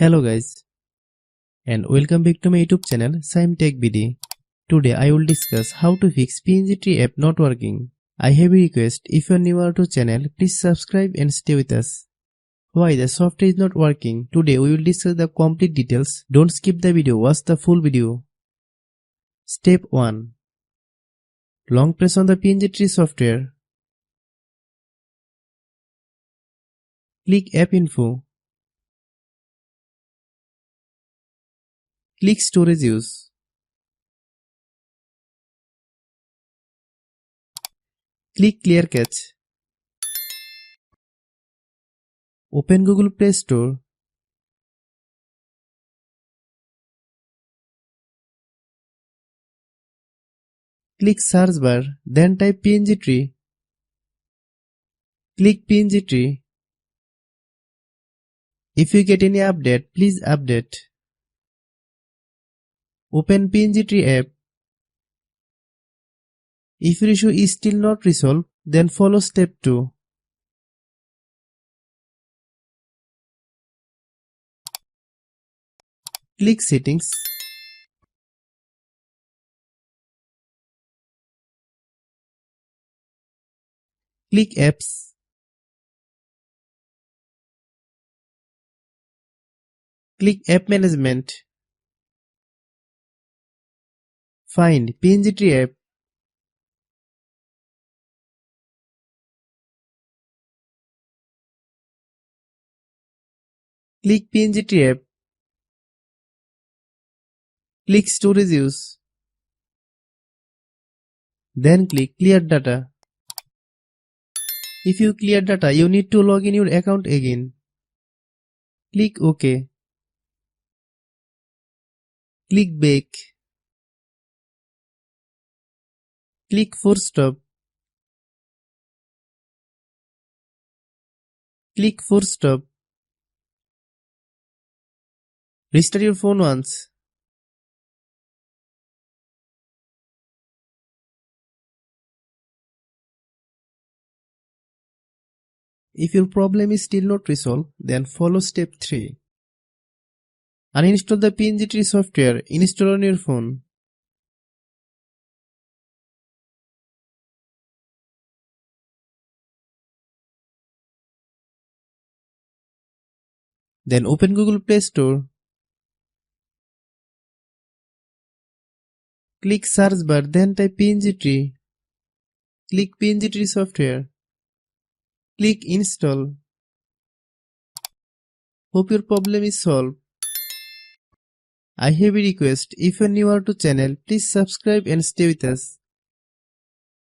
Hello guys, and welcome back to my YouTube channel Shaem Tech BD. Today I will discuss how to fix Pngtree app not working. I have a request, if you are newer to channel, please subscribe and stay with us. Why the software is not working? Today we will discuss the complete details. Don't skip the video, watch the full video. Step 1. Long press on the Pngtree software. Click App Info. Click Storage Use. Click Clear Cache. Open Google Play Store. Click Search Bar, then type Pngtree. Click Pngtree. If you get any update, please update. Open Pngtree app. If your issue is still not resolved, then follow step 2. Click Settings. Click Apps. Click App Management. Find Pngtree app. Click Pngtree app. Click Storage Use. Then click Clear Data. If you clear data, you need to log in your account again. Click OK. Click Back. Click Force Stop. Click Force Stop. Restart your phone once. If your problem is still not resolved, then follow step 3. Uninstall the Pngtree software, install on your phone. Then open Google Play Store. Click Search Bar, then type Pngtree. Click Pngtree software. Click Install. Hope your problem is solved. I have a request, if you are newer to channel, please subscribe and stay with us.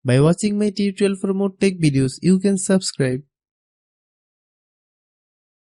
By watching my tutorial for more tech videos, you can subscribe.